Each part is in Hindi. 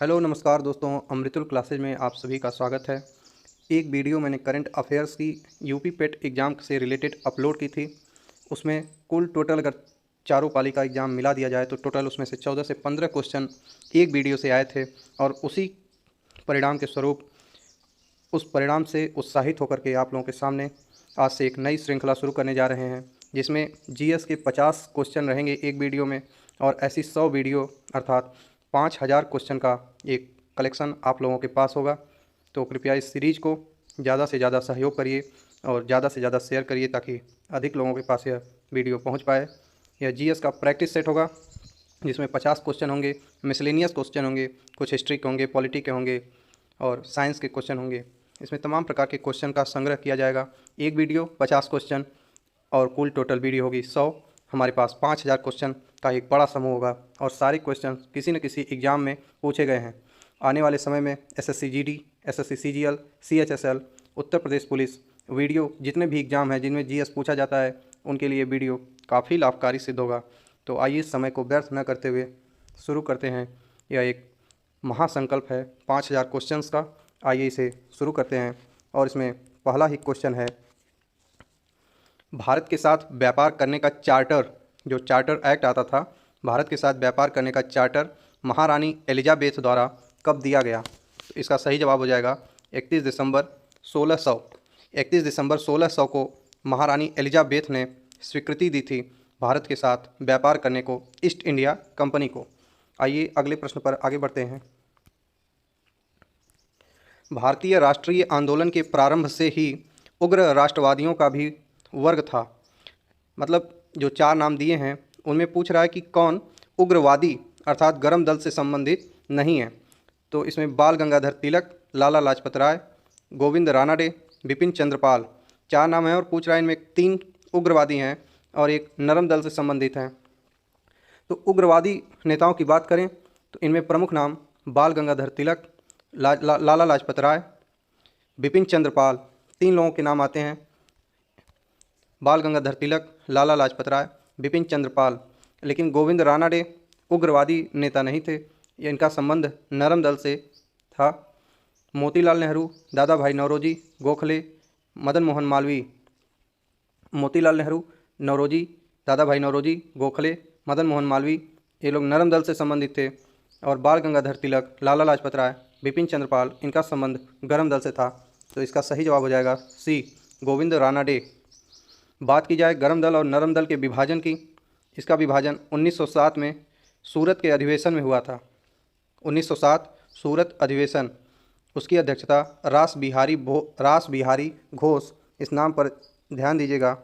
हेलो नमस्कार दोस्तों, अमृतुल क्लासेज में आप सभी का स्वागत है। एक वीडियो मैंने करंट अफेयर्स की यूपी पेट एग्ज़ाम से रिलेटेड अपलोड की थी। उसमें कुल टोटल अगर चारों पाली का एग्ज़ाम मिला दिया जाए तो टोटल उसमें से 14 से 15 क्वेश्चन एक वीडियो से आए थे और उसी परिणाम के स्वरूप उस परिणाम से उत्साहित होकर के आप लोगों के सामने आज से एक नई श्रृंखला शुरू करने जा रहे हैं, जिसमें जीएस के 50 क्वेश्चन रहेंगे एक वीडियो में और ऐसी 100 वीडियो अर्थात 5000 क्वेश्चन का एक कलेक्शन आप लोगों के पास होगा। तो कृपया इस सीरीज़ को ज़्यादा से ज़्यादा सहयोग करिए और ज़्यादा से ज़्यादा शेयर करिए ताकि अधिक लोगों के पास यह वीडियो पहुंच पाए। यह जीएस का प्रैक्टिस सेट होगा जिसमें 50 क्वेश्चन होंगे, मिसलेनियस क्वेश्चन होंगे, कुछ हिस्ट्री के होंगे, पॉलिटी के होंगे और साइंस के क्वेश्चन होंगे। इसमें तमाम प्रकार के क्वेश्चन का संग्रह किया जाएगा। एक वीडियो 50 क्वेश्चन और कुल टोटल वीडियो होगी 100। हमारे पास 5000 क्वेश्चन का एक बड़ा समूह होगा और सारे क्वेश्चन किसी न किसी एग्ज़ाम में पूछे गए हैं। आने वाले समय में SSC GD, SSC CGL, CHSL, Uttar Pradesh police video जितने भी एग्ज़ाम हैं जिनमें जीएस पूछा जाता है उनके लिए वीडियो काफ़ी लाभकारी सिद्ध होगा। तो आइए इस समय को व्यर्थ न करते हुए शुरू करते हैं। यह एक महासंकल्प है 5000 क्वेश्चंस का। आइए इसे शुरू करते हैं और इसमें पहला ही क्वेश्चन है, भारत के साथ व्यापार करने का चार्टर, जो चार्टर एक्ट आता था, भारत के साथ व्यापार करने का चार्टर महारानी एलिजाबेथ द्वारा कब दिया गया? तो इसका सही जवाब हो जाएगा 31 दिसंबर 1600। 31 दिसंबर 1600 को महारानी एलिजाबेथ ने स्वीकृति दी थी भारत के साथ व्यापार करने को, ईस्ट इंडिया कंपनी को। आइए अगले प्रश्न पर आगे बढ़ते हैं। भारतीय राष्ट्रीय आंदोलन के प्रारंभ से ही उग्र राष्ट्रवादियों का भी वर्ग था। मतलब जो चार नाम दिए हैं उनमें पूछ रहा है कि कौन उग्रवादी अर्थात गरम दल से संबंधित नहीं है। तो इसमें बाल गंगाधर तिलक, लाला लाजपत राय, गोविंद रानाडे, बिपिन चंद्रपाल, चार नाम हैं और पूछ रहा है इनमें 3 उग्रवादी हैं और एक नरम दल से संबंधित हैं। तो उग्रवादी नेताओं की बात करें तो इनमें प्रमुख नाम बाल गंगाधर तिलक, लाला लाजपत राय, बिपिन चंद्रपाल, 3 लोगों के नाम आते हैं। बाल गंगाधर तिलक, लाला लाजपत राय, बिपिन चंद्रपाल। लेकिन गोविंद रानाडे उग्रवादी नेता नहीं थे, इनका संबंध नरम दल से था। मोतीलाल नेहरू, दादा भाई नौरोजी, गोखले, मदन मोहन मालवीय, मोतीलाल नेहरू, नौरोजी, दादा भाई नौरोजी, गोखले, मदन मोहन मालवीय, ये लोग नरम दल से संबंधित थे। और बाल गंगाधर तिलक, लाला लाजपत राय, बिपिन चंद्रपाल, इनका संबंध गरम दल से था। तो इसका सही जवाब हो जाएगा सी, गोविंद रानाडे। बात की जाए गरम दल और नरम दल के विभाजन की, इसका विभाजन 1907 में सूरत के अधिवेशन में हुआ था। 1907 सूरत अधिवेशन, उसकी अध्यक्षता रास बिहारी घोष, इस नाम पर ध्यान दीजिएगा,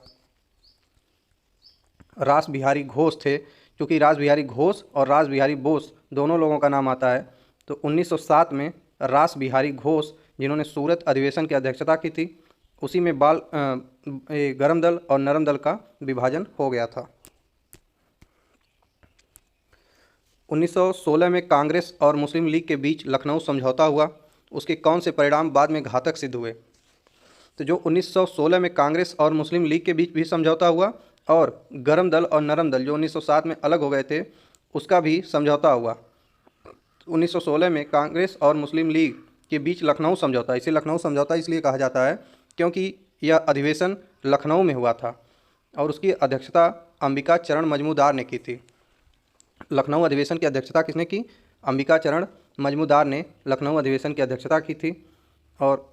रास बिहारी घोष थे। क्योंकि रास बिहारी घोष और रास बिहारी बोस दोनों लोगों का नाम आता है। तो 1907 में रास बिहारी घोष जिन्होंने सूरत अधिवेशन की अध्यक्षता की थी, उसी में गरम दल और नरम दल का विभाजन हो गया था। 1916 में कांग्रेस और मुस्लिम लीग के बीच लखनऊ समझौता हुआ, उसके कौन से परिणाम बाद में घातक सिद्ध हुए? तो जो 1916 में कांग्रेस और मुस्लिम लीग के बीच भी समझौता हुआ और गरम दल और नरम दल जो 1907 में अलग हो गए थे उसका भी समझौता हुआ। 1916 में कांग्रेस और मुस्लिम लीग के बीच लखनऊ समझौता, इसे लखनऊ समझौता इसलिए कहा जाता है क्योंकि यह अधिवेशन लखनऊ में हुआ था और उसकी अध्यक्षता अंबिका चरण मजमूदार ने की थी। लखनऊ अधिवेशन की अध्यक्षता किसने की? अंबिका चरण मजमूदार ने लखनऊ अधिवेशन की अध्यक्षता की थी। और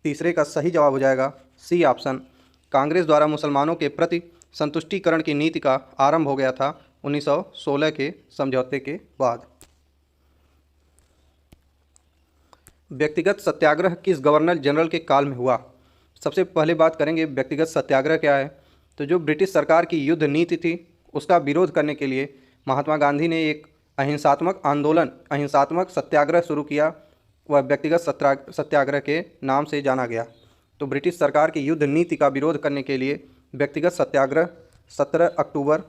तीसरे का सही जवाब हो जाएगा सी ऑप्शन, कांग्रेस द्वारा मुसलमानों के प्रति संतुष्टिकरण की नीति का आरंभ हो गया था 1916 के समझौते के बाद। व्यक्तिगत सत्याग्रह किस गवर्नर जनरल के काल में हुआ? सबसे पहले बात करेंगे व्यक्तिगत सत्याग्रह क्या है। तो जो ब्रिटिश सरकार की युद्ध नीति थी उसका विरोध करने के लिए महात्मा गांधी ने एक अहिंसात्मक आंदोलन, अहिंसात्मक सत्याग्रह शुरू किया। वह व्यक्तिगत सत्याग्रह के नाम से जाना गया। तो ब्रिटिश सरकार की युद्ध नीति का विरोध करने के लिए व्यक्तिगत सत्याग्रह 17 अक्टूबर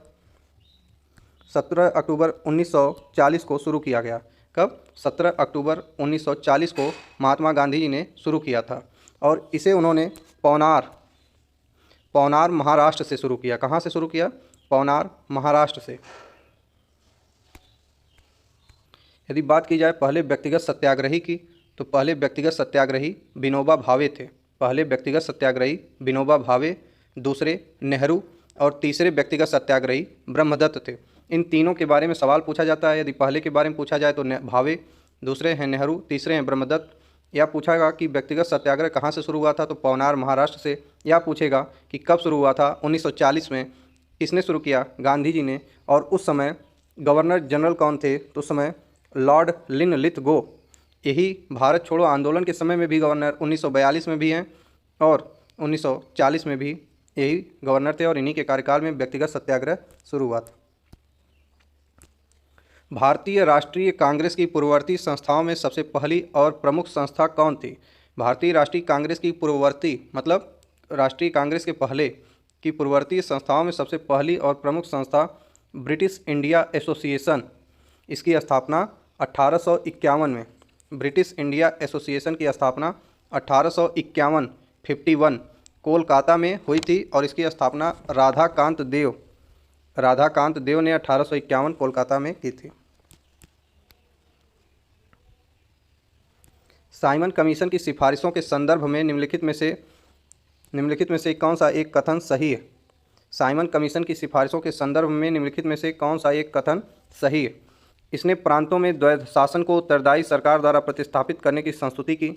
1940 को शुरू किया गया। कब? 17 अक्टूबर 1940 को महात्मा गांधी जी ने शुरू किया था और इसे उन्होंने पौनार महाराष्ट्र से शुरू किया। कहाँ से शुरू किया? पौनार महाराष्ट्र से। यदि बात की जाए पहले व्यक्तिगत सत्याग्रही की, तो पहले व्यक्तिगत सत्याग्रही विनोबा भावे थे। पहले व्यक्तिगत सत्याग्रही विनोबा भावे, दूसरे नेहरू और तीसरे व्यक्तिगत सत्याग्रही ब्रह्मदत्त थे। इन तीनों के बारे में सवाल पूछा जाता है। यदि पहले के बारे में पूछा जाए तो भावे, दूसरे हैं नेहरू, तीसरे हैं ब्रह्मदत्त। या पूछेगा कि व्यक्तिगत सत्याग्रह कहाँ से शुरू हुआ था, तो पवनार महाराष्ट्र से। या पूछेगा कि कब शुरू हुआ था, 1940 में इसने शुरू किया, गांधी जी ने। और उस समय गवर्नर जनरल कौन थे, तो उस समय लॉर्ड लिनलिथगो। यही भारत छोड़ो आंदोलन के समय में भी गवर्नर 1942 में भी हैं और 1940 में भी यही गवर्नर थे, और इन्हीं के कार्यकाल में व्यक्तिगत सत्याग्रह शुरू हुआ था। भारतीय राष्ट्रीय कांग्रेस की पूर्ववर्ती संस्थाओं में सबसे पहली और प्रमुख संस्था कौन थी? भारतीय राष्ट्रीय कांग्रेस की पूर्ववर्ती मतलब राष्ट्रीय कांग्रेस के पहले की पूर्ववर्ती संस्थाओं में सबसे पहली और प्रमुख संस्था ब्रिटिश इंडिया एसोसिएशन। इसकी स्थापना 1851 में, ब्रिटिश इंडिया एसोसिएशन की स्थापना 1851 कोलकाता में हुई थी, और इसकी स्थापना राधाकांत देव ने 1851 कोलकाता में की थी। साइमन कमीशन की सिफारिशों के संदर्भ में निम्नलिखित में से कौन सा एक कथन सही है? साइमन कमीशन की सिफारिशों के संदर्भ में निम्नलिखित में से कौन सा एक कथन सही है? इसने प्रांतों में द्वैध शासन को उत्तरदायी सरकार द्वारा प्रतिस्थापित करने की संस्तुति की।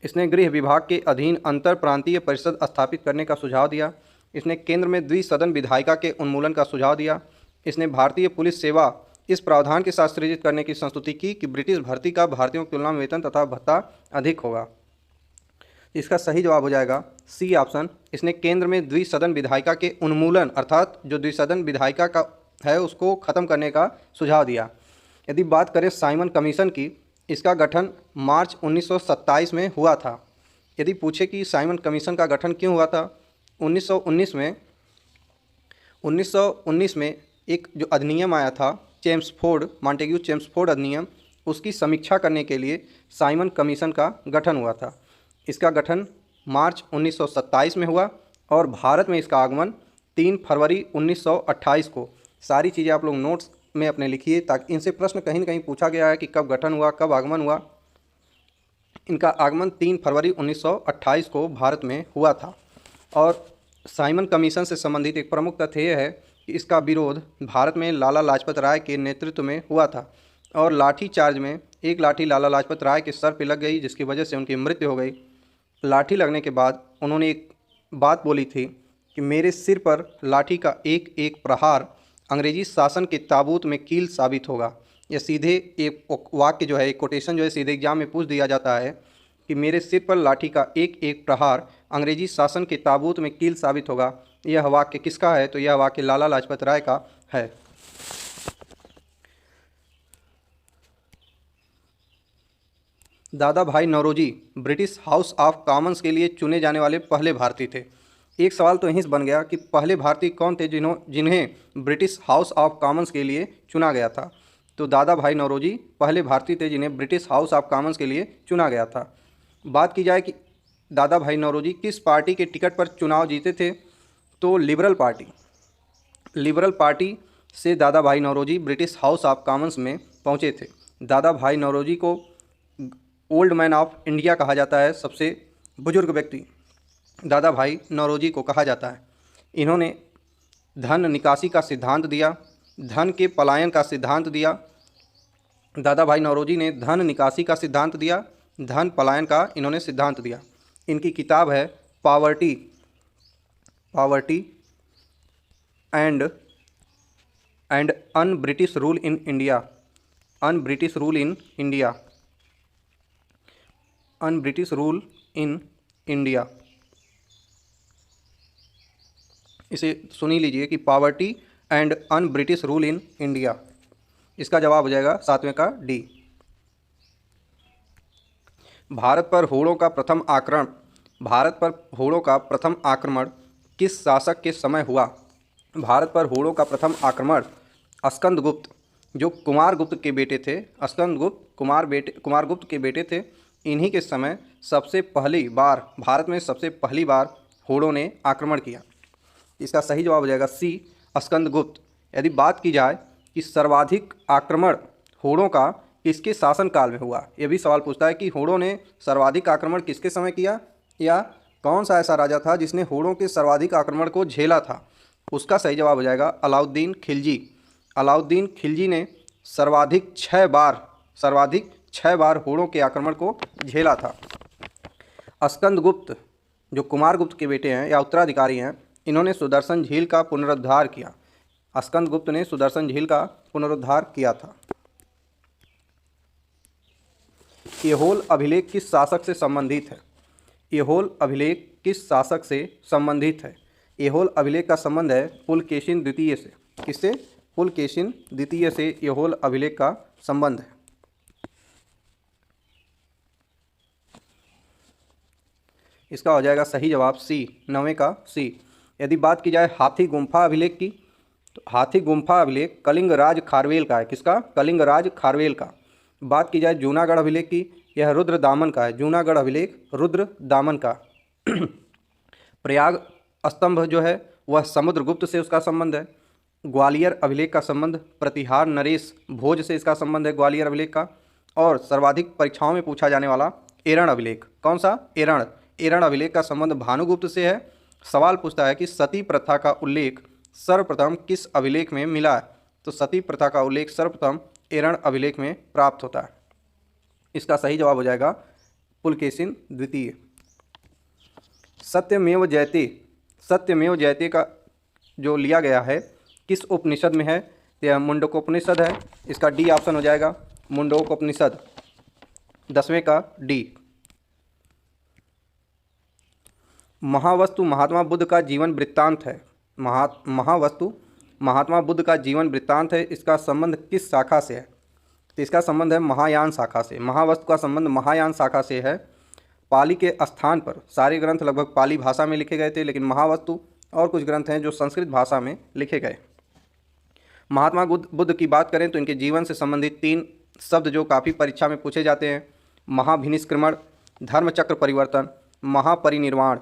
इसने गृह विभाग के अधीन अंतर प्रांतीय परिषद स्थापित करने का सुझाव दिया। इसने केंद्र में द्विसदन विधायिका के उन्मूलन का सुझाव दिया। इसने भारतीय पुलिस सेवा इस प्रावधान के साथ सृजित करने की संस्तुति की कि ब्रिटिश भर्ती का भारतीयों की तुलना में वेतन तथा भत्ता अधिक होगा। इसका सही जवाब हो जाएगा सी ऑप्शन। इसने केंद्र में द्विसदन विधायिका के उन्मूलन अर्थात जो द्विसदन विधायिका का है उसको खत्म करने का सुझाव दिया। यदि बात करें साइमन कमीशन की, इसका गठन मार्च 1927 में हुआ था। यदि पूछे कि साइमन कमीशन का गठन क्यों हुआ था, 1919 में एक जो अधिनियम आया था मॉन्टेग्यू चेम्सफोर्ड अधिनियम, उसकी समीक्षा करने के लिए साइमन कमीशन का गठन हुआ था। इसका गठन मार्च 1927 में हुआ और भारत में इसका आगमन 3 फरवरी 1928 को। सारी चीज़ें आप लोग नोट्स में अपने लिखिए, ताकि इनसे प्रश्न कहीं न कहीं पूछा गया है कि कब गठन हुआ, कब आगमन हुआ। इनका आगमन 3 फरवरी 1928 को भारत में हुआ था। और साइमन कमीशन से संबंधित एक प्रमुख तथ्य यह है कि इसका विरोध भारत में लाला लाजपत राय के नेतृत्व में हुआ था, और लाठी चार्ज में एक लाठी लाला लाजपत राय के सर पर लग गई, जिसकी वजह से उनकी मृत्यु हो गई। लाठी लगने के बाद उन्होंने एक बात बोली थी कि मेरे सिर पर लाठी का एक एक प्रहार अंग्रेजी शासन के ताबूत में कील साबित होगा। यह सीधे एक वाक्य जो है, एक कोटेशन जो है सीधे एग्जाम में पूछ दिया जाता है कि मेरे सिर पर लाठी का एक एक प्रहार अंग्रेजी शासन के ताबूत में कील साबित होगा। यह वाक्य किसका है, तो यह वाक्य लाला लाजपत राय का है। Dadabhai Naoroji British House of Commons के लिए चुने जाने वाले पहले भारतीय थे। एक सवाल तो यहीं से बन गया कि पहले भारतीय कौन थे जिन्हें ब्रिटिश हाउस ऑफ कॉमन्स के लिए चुना गया था। तो दादा भाई नौरोजी पहले भारतीय थे जिन्हें ब्रिटिश हाउस ऑफ कॉमन्स के लिए चुना गया था। बात की जाए कि दादा भाई नौरोजी किस पार्टी के टिकट पर चुनाव जीते थे, तो लिबरल पार्टी से Dadabhai Naoroji British House of Commons में पहुंचे थे। दादा भाई नौरोजी को ओल्ड मैन ऑफ इंडिया कहा जाता है, सबसे बुजुर्ग व्यक्ति दादा भाई नौरोजी को कहा जाता है। इन्होंने धन निकासी का सिद्धांत दिया, धन के पलायन का सिद्धांत दिया। दादा भाई नौरोजी ने धन निकासी का सिद्धांत दिया, धन पलायन का इन्होंने सिद्धांत दिया। इनकी किताब है poverty and un British rule in India. इसे सुनी लीजिए कि poverty and un British rule in India. इसका जवाब हो जाएगा 7वें का डी। भारत पर होड़ों का प्रथम आक्रमण किस शासक के समय हुआ? भारत पर होड़ों का प्रथम आक्रमण स्कंदगुप्त, जो कुमारगुप्त के बेटे थे, कुमारगुप्त के बेटे थे। इन्हीं के समय सबसे पहली बार भारत में होड़ों ने आक्रमण किया। इसका सही जवाब हो जाएगा सी, स्कंदगुप्त। यदि बात की जाए कि सर्वाधिक आक्रमण होड़ों का किसके शासनकाल में हुआ। ये भी सवाल पूछता है कि होड़ों ने सर्वाधिक आक्रमण किसके समय किया, या कौन सा ऐसा राजा था जिसने होड़ों के सर्वाधिक आक्रमण को झेला था। उसका सही जवाब हो जाएगा अलाउद्दीन खिलजी। अलाउद्दीन खिलजी ने सर्वाधिक 6 बार होड़ों के आक्रमण को झेला था। स्कंदगुप्त जो कुमारगुप्त के बेटे हैं या उत्तराधिकारी हैं, इन्होंने सुदर्शन झील का पुनरुद्धार किया। स्कंदगुप्त ने सुदर्शन झील का पुनरुद्धार किया था। ऐहोल अभिलेख किस शासक से संबंधित है। ऐहोल अभिलेख किस शासक से संबंधित है। ऐहोल अभिलेख का संबंध है पुलकेशिन द्वितीय से। किससे? पुलकेशिन द्वितीय से ऐहोल अभिलेख का संबंध है। इसका हो जाएगा सही जवाब सी, 9वें का सी। यदि बात की जाए हाथी गुम्फा अभिलेख की, तो हाथी गुम्फा अभिलेख कलिंग राज खारवेल का है। किसका? कलिंग राज खारवेल का। बात की जाए जूनागढ़ अभिलेख की, यह रुद्र दामन का है। जूनागढ़ अभिलेख रुद्र दामन का। प्रयाग स्तंभ जो है वह समुद्रगुप्त से उसका संबंध है। ग्वालियर अभिलेख का संबंध प्रतिहार नरेश भोज से इसका संबंध है, ग्वालियर अभिलेख का। और सर्वाधिक परीक्षाओं में पूछा जाने वाला एरण अभिलेख, कौन सा? एरण। एरण अभिलेख का संबंध भानुगुप्त से है। सवाल पूछता है कि सती प्रथा का उल्लेख सर्वप्रथम किस अभिलेख में मिला है, तो सती प्रथा का उल्लेख सर्वप्रथम एरण अभिलेख में प्राप्त होता है। इसका सही जवाब हो जाएगा पुलकेशिन द्वितीय। सत्यमेव जयते, सत्यमेव जयते का जो लिया गया है किस उपनिषद में है, तो यह मुंडकोपनिषद है। इसका डी ऑप्शन हो जाएगा, मुंडकोपनिषद, 10वें का डी। महावस्तु महात्मा बुद्ध का जीवन वृत्तांत है। महावस्तु महात्मा बुद्ध का जीवन वृत्तांत है। इसका संबंध किस शाखा से है, तो इसका संबंध है महायान शाखा से। महावस्तु का संबंध महायान शाखा से है। पाली के स्थान पर सारे ग्रंथ लगभग पाली भाषा में लिखे गए थे, लेकिन महावस्तु और कुछ ग्रंथ हैं जो संस्कृत भाषा में लिखे गए। महात्मा बुद्ध की बात करें तो इनके जीवन से संबंधित 3 शब्द जो काफ़ी परीक्षा में पूछे जाते हैं, महाभिनिष्क्रमण, धर्मचक्र परिवर्तन, महापरिनिर्वाण।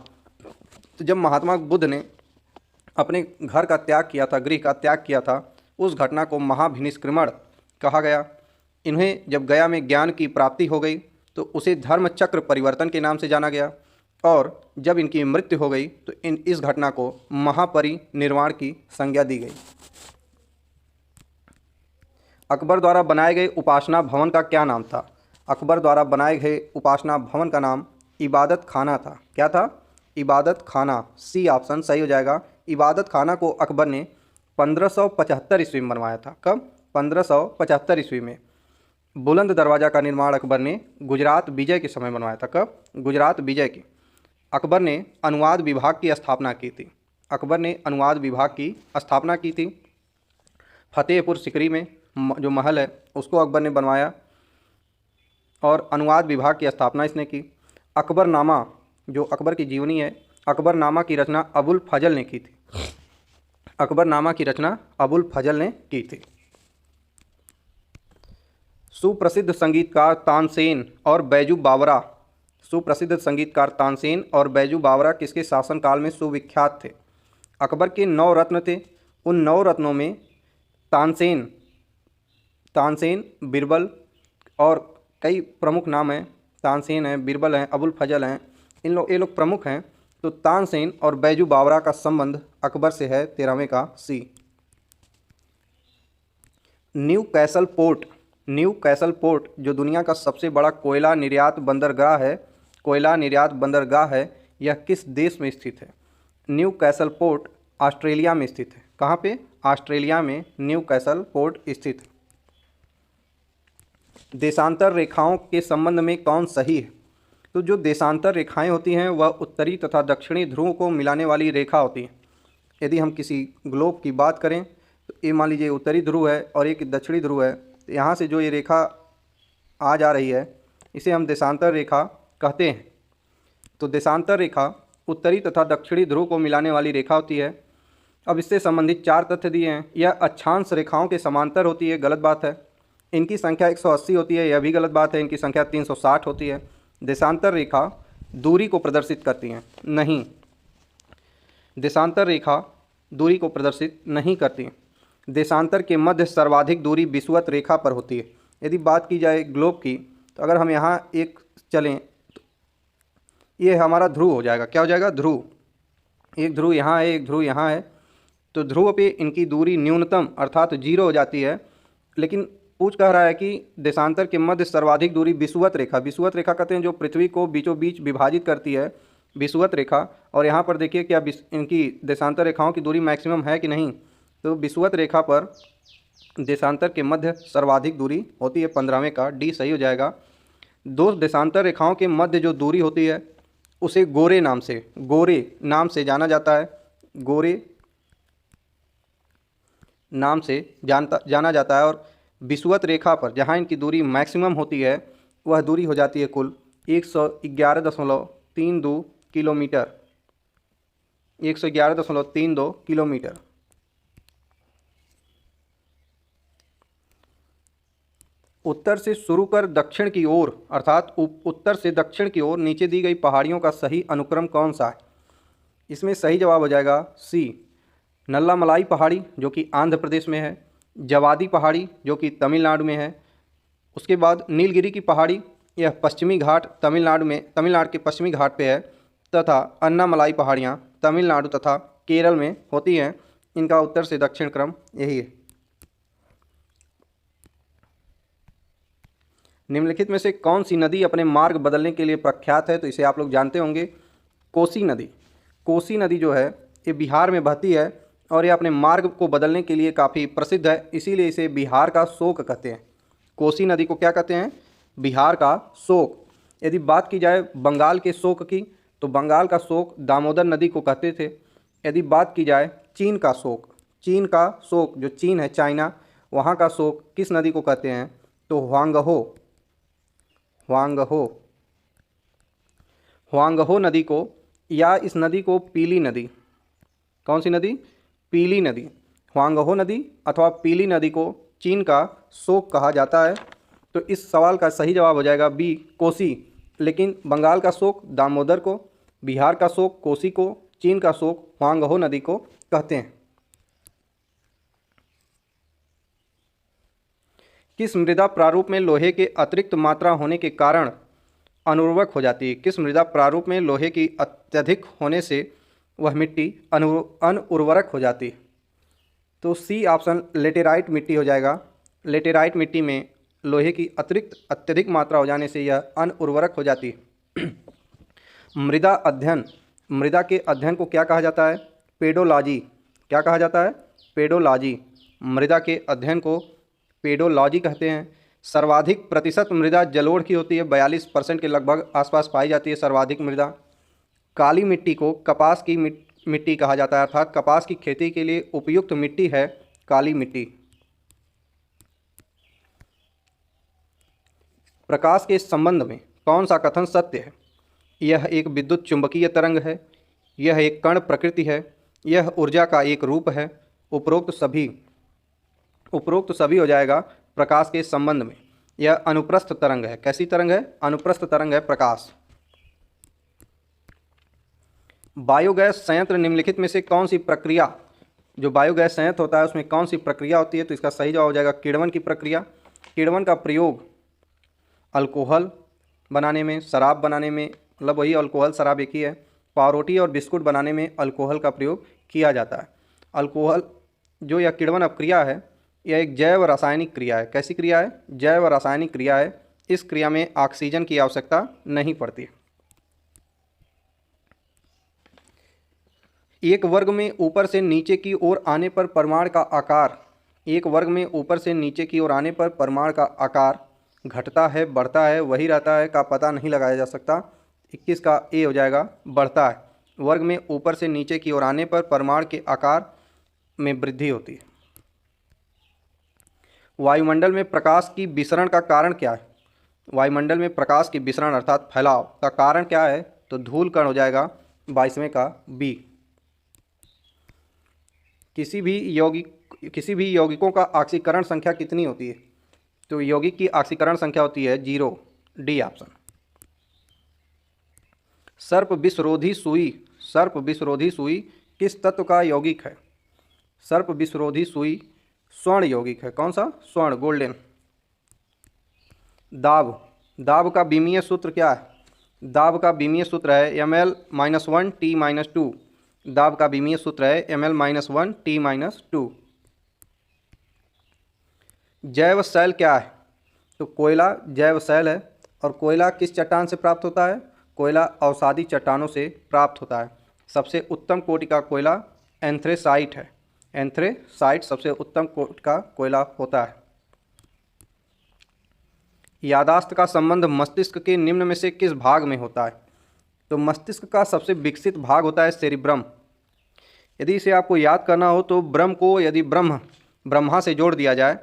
तो जब महात्मा बुद्ध ने अपने घर का त्याग किया था, गृह का त्याग किया था, उस घटना को महाभिनिष्क्रमण कहा गया। इन्हें जब गया में ज्ञान की प्राप्ति हो गई तो उसे धर्मचक्र परिवर्तन के नाम से जाना गया, और जब इनकी मृत्यु हो गई तो इस घटना को महापरिनिर्वाण की संज्ञा दी गई। अकबर द्वारा बनाए गए उपासना भवन का क्या नाम था। अकबर द्वारा बनाए गए उपासना भवन का नाम इबादत खाना था। क्या था? इबादत खाना। सी ऑप्शन सही हो जाएगा। इबादत खाना को अकबर ने 1575 ईस्वी में बनवाया था। कब? 1575 ईस्वी में। बुलंद दरवाज़ा का निर्माण अकबर ने गुजरात विजय के समय बनवाया था। कब? गुजरात विजय की। अकबर ने अनुवाद विभाग की स्थापना की थी। अकबर ने अनुवाद विभाग की स्थापना की थी। फतेहपुर सिकरी में जो महल है उसको अकबर ने बनवाया और अनुवाद विभाग की स्थापना इसने की। अकबरनामा जो अकबर की जीवनी है, अकबरनामा की रचना अबुल फजल ने की थी। अकबरनामा की रचना अबुल फजल ने की थी। सुप्रसिद्ध संगीतकार तानसेन और बैजू बावरा, सुप्रसिद्ध संगीतकार तानसेन और बैजू बावरा किसके शासनकाल में सुविख्यात थे। अकबर के 9 रत्न थे। उन 9 रत्नों में तानसेन, बिरबल और कई प्रमुख नाम हैं। तानसेन हैं, बिरबल हैं, अबुल फजल हैं, ये लोग प्रमुख हैं। तो तानसेन और बैजू बावरा का संबंध अकबर से है, 13वें का सी। Newcastle port, Newcastle port जो दुनिया का सबसे बड़ा कोयला निर्यात बंदरगाह है, यह किस देश में स्थित है। न्यू कैसल पोर्ट ऑस्ट्रेलिया में स्थित है। कहाँ पे? ऑस्ट्रेलिया में न्यू कैसल पोर्ट स्थित है। देशांतर रेखाओं के संबंध में कौन सही है। तो जो देशांतर रेखाएं होती हैं वह उत्तरी तथा दक्षिणी ध्रुव को मिलाने वाली रेखा होती हैं। यदि हम किसी ग्लोब की बात करें तो ये मान लीजिए उत्तरी ध्रुव है और एक दक्षिणी ध्रुव है, तो यहाँ से जो ये रेखा आ जा रही है इसे हम देशांतर रेखा कहते हैं। तो देशांतर रेखा उत्तरी तथा दक्षिणी ध्रुव को मिलाने वाली रेखा होती है। अब इससे संबंधित 4 तथ्य दिए हैं। यह अक्षांश रेखाओं के समांतर होती है, गलत बात है। इनकी संख्या 180 होती है, यह भी गलत बात है। इनकी संख्या 360 होती है। देशांतर रेखा दूरी को प्रदर्शित करती हैं, नहीं, देशांतर रेखा दूरी को प्रदर्शित नहीं करती। देशांतर के मध्य सर्वाधिक दूरी विषुवत रेखा पर होती है। यदि बात की जाए ग्लोब की, तो अगर हम यहाँ एक चलें तो ये हमारा ध्रुव हो जाएगा। क्या हो जाएगा? ध्रुव। एक ध्रुव यहाँ है, एक ध्रुव यहाँ है, तो ध्रुव पे इनकी दूरी न्यूनतम अर्थात 0 हो जाती है। लेकिन पूछ कह रहा है कि देशांतर के मध्य सर्वाधिक दूरी विषुवत रेखा, विषुवत रेखा कहते हैं जो पृथ्वी को बीचों बीच विभाजित करती है, विषुवत रेखा। और यहाँ पर देखिए क्या इनकी देशांतर रेखाओं की दूरी मैक्सिमम है कि नहीं, तो विषुवत रेखा पर देशांतर के मध्य सर्वाधिक दूरी होती है 15वें का, डी सही हो जाएगा। दो देशांतर रेखाओं के मध्य जो दूरी होती है उसे गोरे नाम से जाना जाता है, गोरे नाम से जाना जाता है। और विषुवत रेखा पर जहाँ इनकी दूरी मैक्सिमम होती है वह दूरी हो जाती है कुल 111.32 किलोमीटर, 111.32 किलोमीटर। उत्तर से शुरू कर दक्षिण की ओर अर्थात उत्तर से दक्षिण की ओर नीचे दी गई पहाड़ियों का सही अनुक्रम कौन सा है? इसमें सही जवाब हो जाएगा सी, नल्लामलाई पहाड़ी जो कि आंध्र प्रदेश में है, जवादी पहाड़ी जो कि तमिलनाडु में है, उसके बाद नीलगिरी की पहाड़ी यह पश्चिमी घाट तमिलनाडु के पश्चिमी घाट पे है, तथा अन्नामलाई पहाड़ियाँ तमिलनाडु तथा केरल में होती हैं। इनका उत्तर से दक्षिण क्रम यही है। निम्नलिखित में से कौन सी नदी अपने मार्ग बदलने के लिए प्रख्यात है? तो इसे आप लोग जानते होंगे, कोसी नदी। कोसी नदी जो है ये बिहार में बहती है और ये अपने मार्ग को बदलने के लिए काफ़ी प्रसिद्ध है, इसीलिए इसे बिहार का शोक कहते हैं। कोसी नदी को क्या कहते हैं? बिहार का शोक। यदि बात की जाए बंगाल के शोक की, तो बंगाल का शोक दामोदर नदी को कहते थे। यदि बात की जाए चीन का शोक जो चीन है, चाइना, वहाँ का शोक किस नदी को कहते हैं? तो ह्वांगहो नदी को, या इस नदी को पीली नदी, कौन सी नदी? पीली नदी। ह्वांगहो नदी अथवा पीली नदी को चीन का शोक कहा जाता है। तो इस सवाल का सही जवाब हो जाएगा बी, कोसी। लेकिन बंगाल का शोक दामोदर को, बिहार का शोक कोसी को, चीन का शोक ह्वांगहो नदी को कहते हैं। किस मृदा प्रारूप में लोहे के अतिरिक्त मात्रा होने के कारण अनुर्वरक हो जाती है? किस मृदा प्रारूप में लोहे की अत्यधिक होने से वह मिट्टी अनुर्वरक हो जाती है? तो सी ऑप्शन लेटेराइट मिट्टी हो जाएगा। लेटेराइट मिट्टी में लोहे की अत्यधिक मात्रा हो जाने से यह अनुर्वरक हो जाती है। मृदा अध्ययन, मृदा के अध्ययन को क्या कहा जाता है? पेडोलॉजी। क्या कहा जाता है? पेडोलॉजी। मृदा के अध्ययन को पेडोलॉजी कहते हैं। सर्वाधिक प्रतिशत मृदा जलोढ़ की होती है, 42% के लगभग आसपास पाई जाती है सर्वाधिक मृदा। काली मिट्टी को कपास की मिट्टी कहा जाता है, अर्थात कपास की खेती के लिए उपयुक्त मिट्टी है काली मिट्टी। प्रकाश के संबंध में कौन सा कथन सत्य है? यह एक विद्युत चुंबकीय तरंग है, यह एक कण प्रकृति है, यह ऊर्जा का एक रूप है, उपरोक्त सभी हो जाएगा प्रकाश के संबंध में। यह अनुप्रस्थ तरंग है। कैसी तरंग है? अनुप्रस्थ तरंग है प्रकाश। बायोगैस संयंत्र निम्नलिखित में से कौन सी प्रक्रिया, जो बायोगैस संयंत्र होता है उसमें कौन सी प्रक्रिया होती है? तो इसका सही जवाब हो जाएगा किण्वन की प्रक्रिया। किण्वन का प्रयोग अल्कोहल बनाने में, शराब बनाने में, मतलब वही अल्कोहल शराब एक ही है, पावरोटी और बिस्कुट बनाने में अल्कोहल का प्रयोग किया जाता है। अल्कोहल जो यह किण्वन अपक्रिया है यह एक जैव रासायनिक क्रिया है। कैसी क्रिया है? जैव रासायनिक क्रिया है। इस क्रिया में ऑक्सीजन की आवश्यकता नहीं पड़ती। एक वर्ग में ऊपर से नीचे की ओर आने पर परमाणु का आकार, एक वर्ग में ऊपर से नीचे की ओर आने पर परमाणु का आकार घटता है, बढ़ता है, वही रहता है का पता नहीं लगाया जा सकता। 21 का ए हो जाएगा, बढ़ता है। वर्ग में ऊपर से नीचे की ओर आने पर परमाणु के आकार में वृद्धि होती है। वायुमंडल में प्रकाश की विसरण का कारण क्या है? वायुमंडल में प्रकाश की विसरण अर्थात फैलाव का कारण क्या है? तो धूल कण हो जाएगा 22वें का बी। किसी भी यौगिकों का ऑक्सीकरण संख्या कितनी होती है? तो यौगिक की ऑक्सीकरण संख्या होती है 0, डी ऑप्शन। सर्प विषरोधी सुई किस तत्व का यौगिक है? सर्प विषरोधी सुई स्वर्ण यौगिक है। कौन सा? स्वर्ण, गोल्डन। दाब, दाब का बीमीय सूत्र क्या है? दाब का बीमीय सूत्र है ml-1 T-2। दाब का बीमीय सूत्र है ml-1 T-2। जैव शैल क्या है? तो कोयला जैव शैल है। और कोयला किस चट्टान से प्राप्त होता है? कोयला अवसादी चट्टानों से प्राप्त होता है। सबसे उत्तम कोटि का कोयला एंथ्रेसाइट है। एंथ्रेसाइट सबसे उत्तम कोटि का कोयला होता है। यादाश्त का संबंध मस्तिष्क के निम्न में से किस भाग में होता है? तो मस्तिष्क का सबसे विकसित भाग होता है सेरिब्रम। यदि इसे आपको याद करना हो तो ब्रह्म को यदि ब्रह्मा से जोड़ दिया जाए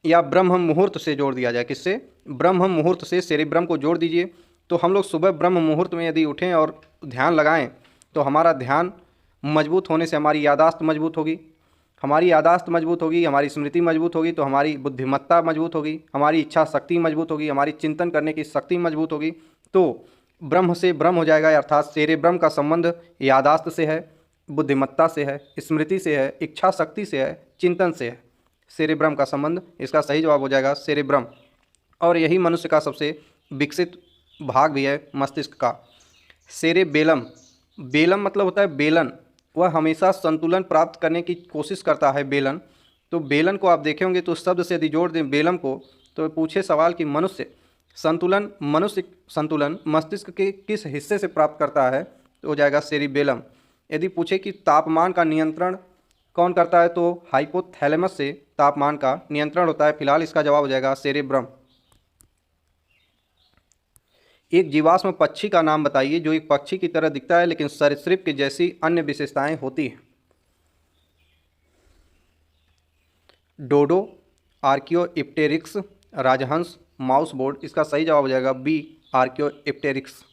या ब्रह्म मुहूर्त से जोड़ दिया जाए, किससे? ब्रह्म मुहूर्त से सेरिब्रम को जोड़ दीजिए तो हम लोग सुबह ब्रह्म मुहूर्त में यदि उठें और ध्यान लगाएं तो हमारा ध्यान मजबूत होने से हमारी यादाश्त मजबूत होगी। हमारी यादाश्त मजबूत होगी, हमारी स्मृति मजबूत होगी तो हमारी बुद्धिमत्ता मजबूत होगी, हमारी इच्छा शक्ति मजबूत होगी, हमारी चिंतन करने की शक्ति मजबूत होगी। तो ब्रह्म से ब्रह्म हो जाएगा, अर्थात सेरेब्रम का संबंध यादाश्त से है, बुद्धिमत्ता से है, स्मृति से है, इच्छा शक्ति से है, चिंतन से है। सेरेब्रम का संबंध, इसका सही जवाब हो जाएगा सेरेब्रम। और यही मनुष्य का सबसे विकसित भाग भी है मस्तिष्क का। सेरेबेलम, बेलम मतलब होता है बेलन, वह हमेशा संतुलन प्राप्त करने की कोशिश करता है बेलन। तो बेलन को आप देखे होंगे तो उस शब्द से यदि जोड़ दें बेलम को तो पूछे सवाल कि मनुष्य संतुलन मस्तिष्क के किस हिस्से से प्राप्त करता है, तो हो जाएगा सेरिबेलम। यदि पूछे कि तापमान का नियंत्रण कौन करता है तो हाइपोथैलेमस से तापमान का नियंत्रण होता है। फिलहाल इसका जवाब हो जाएगा सेरेब्रम। एक जीवाश्म पक्षी का नाम बताइए जो एक पक्षी की तरह दिखता है लेकिन सरीसृप की जैसी अन्य विशेषताएं होती हैं। डोडो, आर्कियोइप्टेरिक्स, राजहंस, माउस बोर्ड। इसका सही जवाब हो जाएगा बी, आर्कियोइप्टेरिक्स।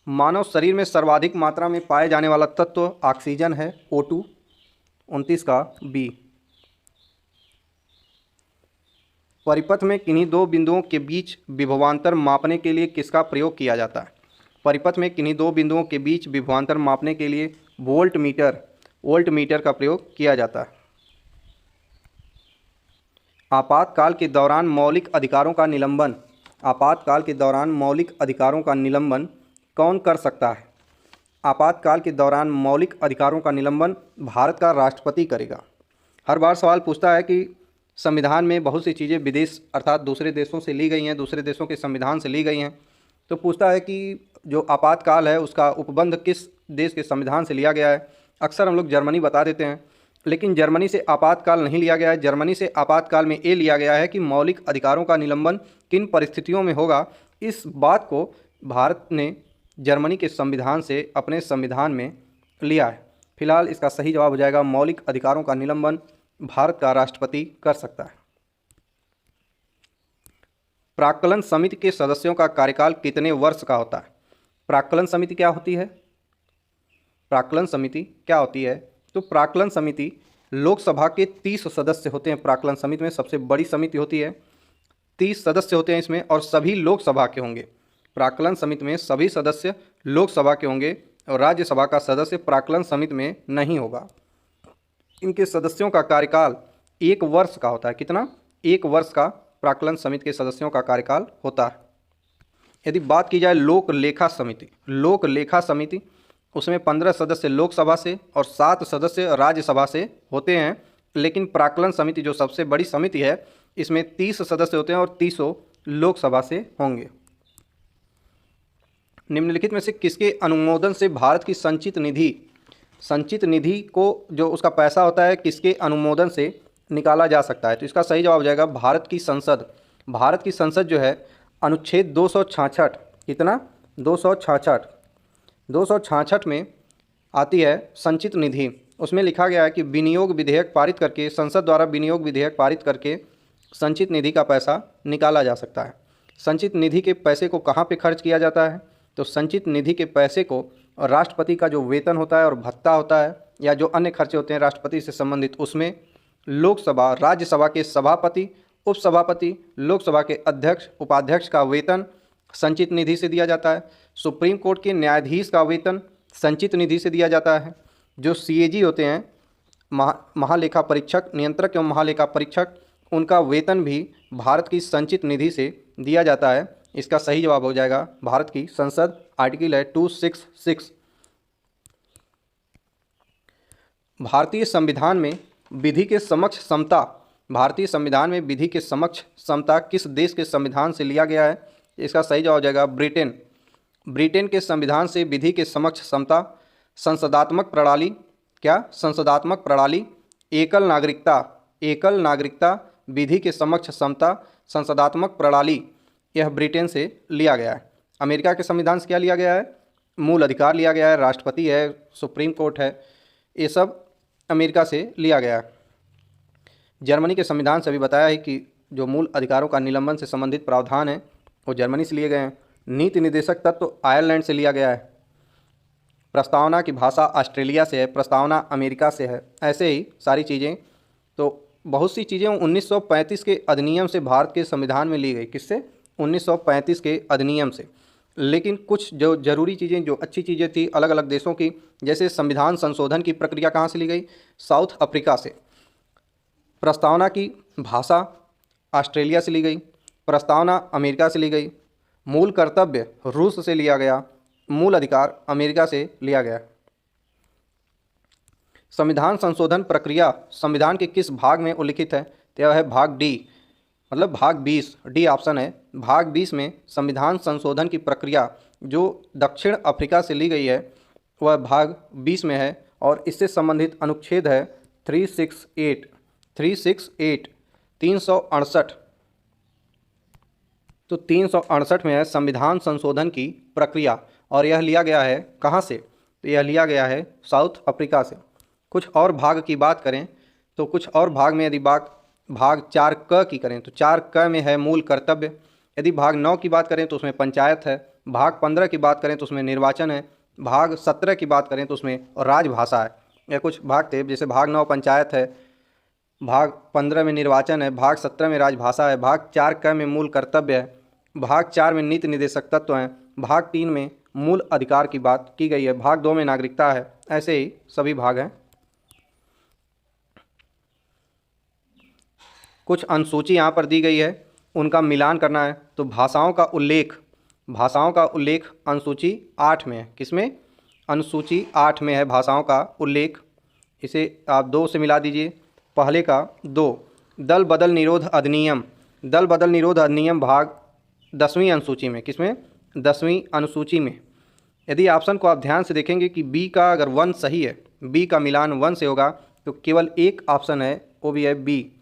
मानव शरीर में सर्वाधिक मात्रा में पाए जाने वाला तत्व ऑक्सीजन है, O2। 29 का बी। परिपथ में किन्हीं दो बिंदुओं के बीच विभवांतर मापने के लिए किसका प्रयोग किया जाता है? परिपथ में किन्हीं दो बिंदुओं के बीच विभवांतर मापने के लिए वोल्ट मीटर का प्रयोग किया जाता है। आपातकाल के दौरान मौलिक अधिकारों का निलंबन, आपातकाल के दौरान मौलिक अधिकारों का निलंबन कौन कर सकता है? आपातकाल के दौरान मौलिक अधिकारों का निलंबन भारत का राष्ट्रपति करेगा। हर बार सवाल पूछता है कि संविधान में बहुत सी चीज़ें विदेश अर्थात दूसरे देशों से ली गई हैं, दूसरे देशों के संविधान से ली गई हैं। तो पूछता है कि जो आपातकाल है उसका उपबंध किस देश के संविधान से लिया गया है। अक्सर हम लोग जर्मनी बता देते हैं, लेकिन जर्मनी से आपातकाल नहीं लिया गया है। जर्मनी से आपातकाल में ये लिया गया है कि मौलिक अधिकारों का निलंबन किन परिस्थितियों में होगा। इस बात को भारत ने जर्मनी के संविधान से अपने संविधान में लिया है। फिलहाल इसका सही जवाब हो जाएगा मौलिक अधिकारों का निलंबन भारत का राष्ट्रपति कर सकता है। प्राक्कलन समिति के सदस्यों का कार्यकाल कितने वर्ष का होता है? प्राक्कलन समिति क्या होती है? प्राक्कलन समिति क्या होती है? तो प्राक्कलन समिति लोकसभा के 30 सदस्य होते हैं। प्राक्कलन समिति में सबसे बड़ी समिति होती है, 30 सदस्य होते हैं इसमें और सभी लोकसभा के होंगे। प्राक्कलन समिति में सभी सदस्य लोकसभा के होंगे और राज्यसभा का सदस्य प्राक्कलन समिति में नहीं होगा। इनके सदस्यों का कार्यकाल 1 वर्ष का होता है। कितना? 1 वर्ष का प्राक्कलन समिति के सदस्यों का कार्यकाल होता है। यदि बात की जाए लोक लेखा समिति उसमें 15 सदस्य लोकसभा से और 7 सदस्य राज्यसभा से होते हैं। लेकिन प्राक्कलन समिति जो सबसे बड़ी समिति है इसमें 30 सदस्य होते हैं और 30 लोकसभा से होंगे। निम्नलिखित में से किसके अनुमोदन से भारत की संचित निधि को जो उसका पैसा होता है किसके अनुमोदन से निकाला जा सकता है? तो इसका सही जवाब हो जाएगा भारत की संसद। भारत की संसद जो है अनुच्छेद 266, कितना? 266 में आती है संचित निधि। उसमें लिखा गया है कि विनियोग विधेयक पारित करके, संसद द्वारा विनियोग विधेयक पारित करके संचित निधि का पैसा निकाला जा सकता है। संचित निधि के पैसे को कहाँ पे खर्च किया जाता है? तो संचित निधि के पैसे को राष्ट्रपति का जो वेतन होता है और भत्ता होता है या जो अन्य खर्चे होते हैं राष्ट्रपति से संबंधित, उसमें लोकसभा राज्यसभा के सभापति, उपसभापति, लोकसभा के अध्यक्ष उपाध्यक्ष का वेतन संचित निधि से दिया जाता है। सुप्रीम कोर्ट के न्यायाधीश का वेतन संचित निधि से दिया जाता है। जो CAG होते हैं महालेखा परीक्षक, नियंत्रक एवं महालेखा परीक्षक, उनका वेतन भी भारत की संचित निधि से दिया जाता है। इसका सही जवाब हो जाएगा भारत की संसद, आर्टिकल है 266। भारतीय संविधान में विधि के समक्ष समता, भारतीय संविधान में विधि के समक्ष समता किस देश के संविधान से लिया गया है? इसका सही जवाब हो जाएगा ब्रिटेन। ब्रिटेन के संविधान से विधि के समक्ष समता, संसदात्मक प्रणाली, क्या संसदात्मक प्रणाली, एकल नागरिकता, विधि के समक्ष समता, संसदात्मक प्रणाली, यह ब्रिटेन से लिया गया है। अमेरिका के संविधान से क्या लिया गया है? मूल अधिकार लिया गया है, राष्ट्रपति है, सुप्रीम कोर्ट है, ये सब अमेरिका से लिया गया है। जर्मनी के संविधान से भी बताया है कि जो मूल अधिकारों का निलंबन से संबंधित प्रावधान है वो जर्मनी से लिए गए हैं। नीति निर्देशक तत्व तो आयरलैंड से लिया गया है। प्रस्तावना की भाषा ऑस्ट्रेलिया से है, प्रस्तावना अमेरिका से है। ऐसे ही सारी चीज़ें, तो बहुत सी चीज़ें 1935 के अधिनियम से भारत के संविधान में ली गई। किससे? 1935 के अधिनियम से। लेकिन कुछ जो जरूरी चीज़ें, जो अच्छी चीज़ें थी अलग अलग देशों की, जैसे संविधान संशोधन की प्रक्रिया कहाँ से ली गई? साउथ अफ्रीका से। प्रस्तावना की भाषा ऑस्ट्रेलिया से ली गई, प्रस्तावना अमेरिका से ली गई, मूल कर्तव्य रूस से लिया गया, मूल अधिकार अमेरिका से लिया गया। संविधान संशोधन प्रक्रिया संविधान के किस भाग में उल्लिखित है? तो यह है भाग डी, मतलब भाग 20, डी ऑप्शन है। भाग 20 में संविधान संशोधन की प्रक्रिया जो दक्षिण अफ्रीका से ली गई है वह भाग 20 में है और इससे संबंधित अनुच्छेद है 368 368। तो 368 में है संविधान संशोधन की प्रक्रिया और यह लिया गया है कहाँ से? तो यह लिया गया है साउथ अफ्रीका से। कुछ और भाग की बात करें तो कुछ और भाग में यदि भाग 4 क की करें तो 4 क में है मूल कर्तव्य। यदि भाग 9 की बात करें तो उसमें पंचायत है। भाग 15 की बात करें तो उसमें निर्वाचन है। भाग 17 की बात करें तो उसमें राजभाषा है। यह कुछ भाग थे, जैसे भाग 9 पंचायत है, भाग 15 में निर्वाचन है, भाग 17 में राजभाषा है, भाग 4 क में मूल कर्तव्य है, भाग 4 में नीति निर्देशक तत्व हैं, भाग 3 में मूल अधिकार की बात की गई है, भाग 2 में नागरिकता है। ऐसे ही सभी भाग हैं। कुछ अनुसूची यहाँ पर दी गई है, उनका मिलान करना है। तो भाषाओं का उल्लेख अनुसूची 8 में है। किसमें? अनुसूची 8 में है भाषाओं का उल्लेख। इसे आप 2 से मिला दीजिए। पहले का 2, दल बदल निरोध अधिनियम भाग 10वीं अनुसूची में। किसमें? 10वीं अनुसूची में। यदि ऑप्शन को आप ध्यान से देखेंगे कि बी का अगर 1 सही है, बी का मिलान 1 से होगा, तो केवल एक ऑप्शन है, वो भी है बी।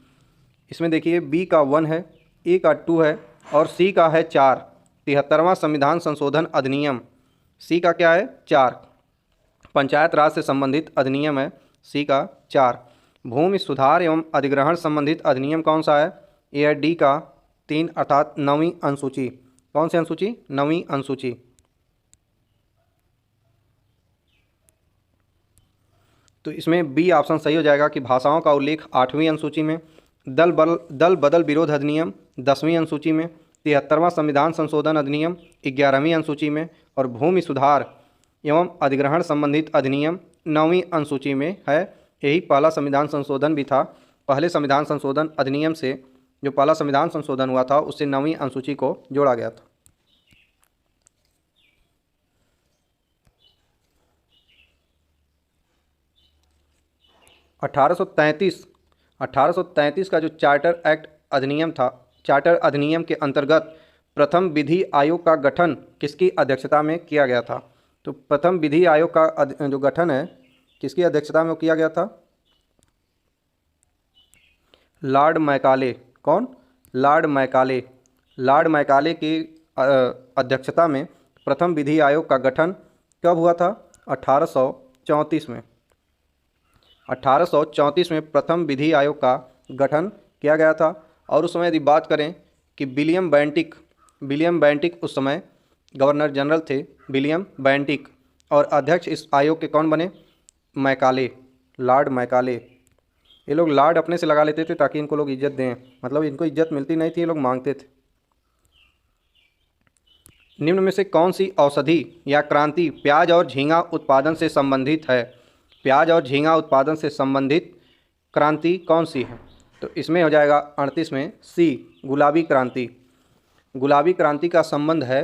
इसमें देखिए बी का 1 है, ए का 2 है और सी का है 4। 73वां संविधान संशोधन अधिनियम, सी का क्या है? 4। पंचायत राज से संबंधित अधिनियम है, सी का 4। भूमि सुधार एवं अधिग्रहण संबंधित अधिनियम कौन सा है? ए है डी का 3 अर्थात 9वीं अनुसूची। कौन सी अनुसूची? 9वीं अनुसूची। तो इसमें बी ऑप्शन सही हो जाएगा कि भाषाओं का उल्लेख 8वीं अनुसूची में, दल बदल विरोध अधिनियम 10वीं अनुसूची में, 73वां संविधान संशोधन अधिनियम 11वीं अनुसूची में और भूमि सुधार एवं अधिग्रहण संबंधित अधिनियम 9वीं अनुसूची में है। यही पहला संविधान संशोधन भी था। पहले संविधान संशोधन अधिनियम से जो पहला संविधान संशोधन हुआ था उससे 9वीं अनुसूची को जोड़ा गया था। 1833 का जो चार्टर एक्ट अधिनियम था, चार्टर अधिनियम के अंतर्गत प्रथम विधि आयोग का गठन किसकी अध्यक्षता में किया गया था? तो प्रथम विधि आयोग का जो गठन है किसकी अध्यक्षता में किया गया था? Lord Macaulay. कौन? Lord Macaulay. लॉर्ड मैकाले की अध्यक्षता में प्रथम विधि आयोग का गठन कब हुआ था? 1834 में। 1834 में प्रथम विधि आयोग का गठन किया गया था। और उस समय यदि बात करें कि विलियम बेंटिक उस समय गवर्नर जनरल थे, विलियम बेंटिक, और अध्यक्ष इस आयोग के कौन बने? Macaulay, Lord Macaulay. ये लोग लॉर्ड अपने से लगा लेते थे ताकि इनको लोग इज्जत दें, मतलब इनको इज्जत मिलती नहीं थी, ये लोग मांगते थे। निम्न में से कौन सी औषधि या क्रांति प्याज और झींगा उत्पादन से संबंधित है? प्याज और झींगा उत्पादन से संबंधित क्रांति कौन सी है? तो इसमें हो जाएगा 38 में सी, गुलाबी क्रांति। गुलाबी क्रांति का संबंध है,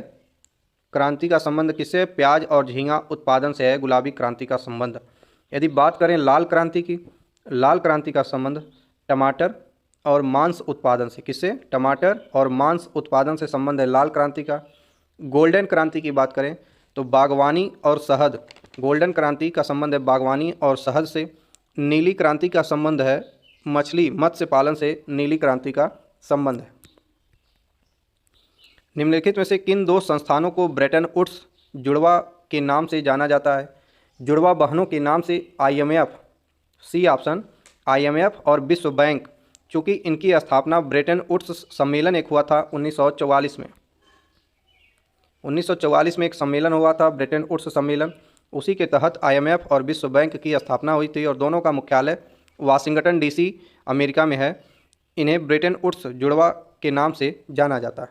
क्रांति का संबंध किससे? प्याज और झींगा उत्पादन से है गुलाबी क्रांति का संबंध। यदि बात करें लाल क्रांति की, लाल क्रांति का संबंध टमाटर और मांस उत्पादन से। किससे? टमाटर और मांस उत्पादन से संबंध है लाल क्रांति का। गोल्डन क्रांति की बात करें तो बागवानी और शहद, गोल्डन क्रांति का संबंध है बागवानी और शहद से। नीली क्रांति का संबंध है मछली, मत्स्य पालन से नीली क्रांति का संबंध है। निम्नलिखित में से किन दो संस्थानों को ब्रेटन वुड्स जुड़वा के नाम से जाना जाता है? जुड़वा बहनों के नाम से IMF, सी ऑप्शन, IMF और विश्व बैंक, चूँकि इनकी स्थापना ब्रेटन वुड्स सम्मेलन एक हुआ था 1944 में। 1944 में एक सम्मेलन हुआ था ब्रेटन वुड्स सम्मेलन, उसी के तहत IMF और विश्व बैंक की स्थापना हुई थी और दोनों का मुख्यालय वाशिंगटन DC अमेरिका में है। इन्हें ब्रेटन वुड्स जुड़वा के नाम से जाना जाता है।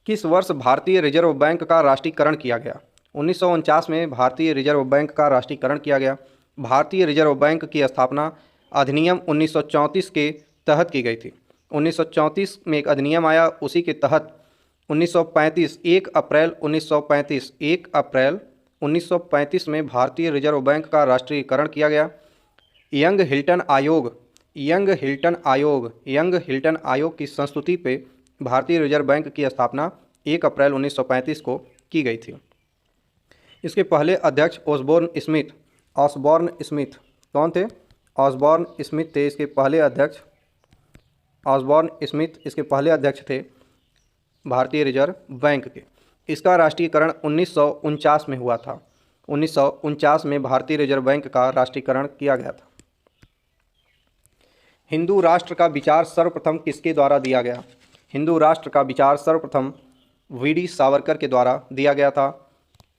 किस वर्ष भारतीय रिजर्व बैंक का राष्ट्रीयकरण किया गया? 1949 में भारतीय रिजर्व बैंक का राष्ट्रीयकरण किया गया। भारतीय रिजर्व बैंक की स्थापना अधिनियम 1934 के तहत की गई थी। 1934 में एक अधिनियम आया, उसी के तहत 1935 1 अप्रैल 1935 में भारतीय रिजर्व बैंक का राष्ट्रीयकरण किया गया। यंग हिल्टन आयोग की संस्तुति पे भारतीय रिजर्व बैंक की स्थापना 1 अप्रैल 1935 को की गई थी। इसके पहले अध्यक्ष ऑसबॉर्न स्मिथ कौन थे? ऑसबॉर्न स्मिथ थे इसके पहले अध्यक्ष। ऑसबॉर्न स्मिथ इसके पहले अध्यक्ष थे भारतीय रिजर्व बैंक के। इसका राष्ट्रीयकरण 1949 में हुआ था। 1949 में भारतीय रिजर्व बैंक का राष्ट्रीयकरण किया गया था। हिंदू राष्ट्र का विचार सर्वप्रथम किसके द्वारा दिया गया? हिंदू राष्ट्र का विचार सर्वप्रथम VD सावरकर के द्वारा दिया गया था।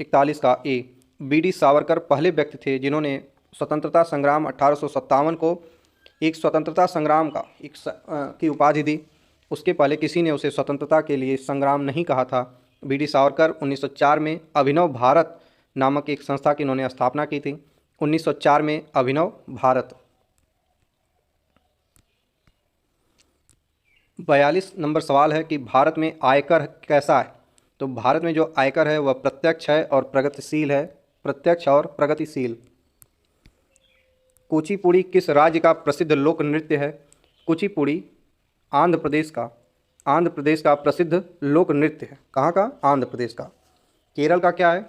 41 का ए, VD सावरकर पहले व्यक्ति थे जिन्होंने स्वतंत्रता संग्राम 1857 को एक स्वतंत्रता संग्राम की उपाधि दी। उसके पहले किसी ने उसे स्वतंत्रता के लिए संग्राम नहीं कहा था। VD सावरकर 1904 में अभिनव भारत नामक एक संस्था की उन्होंने स्थापना की थी। 1904 में अभिनव भारत। 42 नंबर सवाल है कि भारत में आयकर कैसा है? तो भारत में जो आयकर है वह प्रत्यक्ष है और प्रगतिशील है। प्रत्यक्ष और प्रगतिशील। कुचिपुड़ी किस राज्य का प्रसिद्ध लोक नृत्य है? कुचिपुड़ी आंध्र प्रदेश का प्रसिद्ध लोक नृत्य है। कहाँ का? आंध्र प्रदेश का। केरल का क्या है?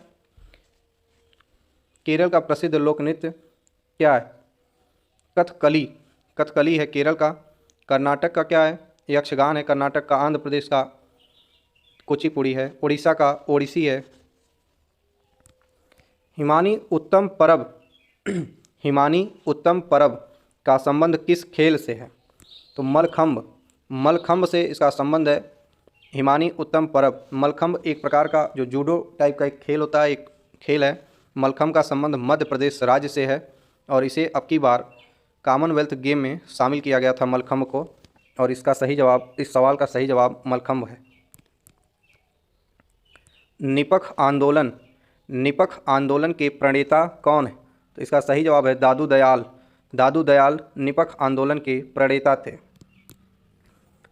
केरल का प्रसिद्ध लोक नृत्य क्या है? कथकली है केरल का। कर्नाटक का क्या है? यक्षगान है कर्नाटक का। आंध्र प्रदेश का कुचिपुड़ी है। उड़ीसा का ओडिसी है। हिमानी उत्तम परब का संबंध किस खेल से है? तो मलखंब से इसका संबंध है। हिमानी उत्तम परब, मलखंब एक प्रकार का जो जूडो टाइप का एक खेल होता है, एक खेल है। मलखंब का संबंध मध्य प्रदेश राज्य से है और इसे अब की बार कॉमनवेल्थ गेम में शामिल किया गया था मलखंब को, और इसका सही जवाब, इस सवाल का सही जवाब मलखंब है। निपख आंदोलन के प्रणेता कौन है? तो इसका सही जवाब है दादू दयाल निपख आंदोलन के प्रणेता थे।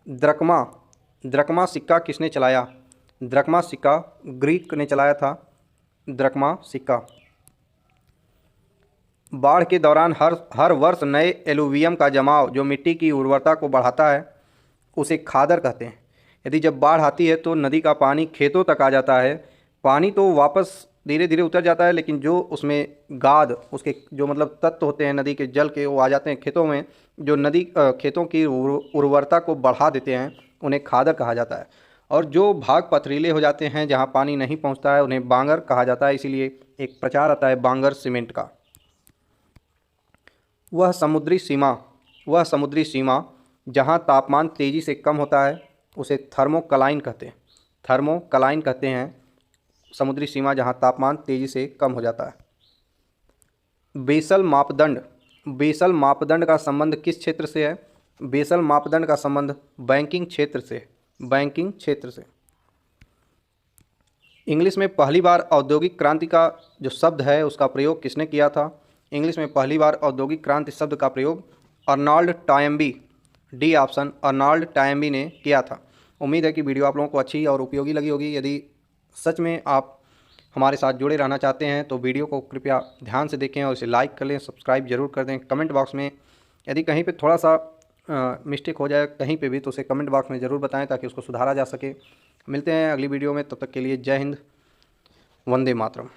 द्रकमा सिक्का किसने चलाया? द्रकमा सिक्का ग्रीक ने चलाया था। द्रकमा सिक्का। बाढ़ के दौरान हर वर्ष नए एलुवियम का जमाव जो मिट्टी की उर्वरता को बढ़ाता है उसे खादर कहते हैं। यदि जब बाढ़ आती है तो नदी का पानी खेतों तक आ जाता है। पानी तो वापस धीरे धीरे उतर जाता है, लेकिन जो उसमें गाद, उसके जो मतलब तत्व होते हैं नदी के जल के, वो आ जाते हैं खेतों में, जो नदी खेतों की उर्वरता को बढ़ा देते हैं, उन्हें खादर कहा जाता है। और जो भाग पथरीले हो जाते हैं, जहाँ पानी नहीं पहुँचता है, उन्हें बांगर कहा जाता है। इसीलिए एक प्रचार आता है बांगर सीमेंट का। वह समुद्री सीमा जहाँ तापमान तेज़ी से कम होता है उसे थर्मोक्लाइन कहते हैं। समुद्री सीमा जहाँ तापमान तेज़ी से कम हो जाता है। बेसल मापदंड का संबंध किस क्षेत्र से है? बेसल मापदंड का संबंध बैंकिंग क्षेत्र से। इंग्लिश में पहली बार औद्योगिक क्रांति का जो शब्द है उसका प्रयोग किसने किया था? इंग्लिश में पहली बार औद्योगिक क्रांति शब्द का प्रयोग अर्नॉल्ड टॉयम्बी, डी ऑप्शन अर्नॉल्ड टॉयम्बी ने किया था। उम्मीद है कि वीडियो आप लोगों को अच्छी और उपयोगी लगी होगी। यदि सच में आप हमारे साथ जुड़े रहना चाहते हैं तो वीडियो को कृपया ध्यान से देखें और इसे लाइक कर लें, सब्सक्राइब जरूर कर दें। कमेंट बॉक्स में यदि कहीं पे थोड़ा सा मिस्टेक हो जाए कहीं पे भी तो उसे कमेंट बॉक्स में ज़रूर बताएं ताकि उसको सुधारा जा सके। मिलते हैं अगली वीडियो में, तब तक के लिए जय हिंद, वंदे मातरम।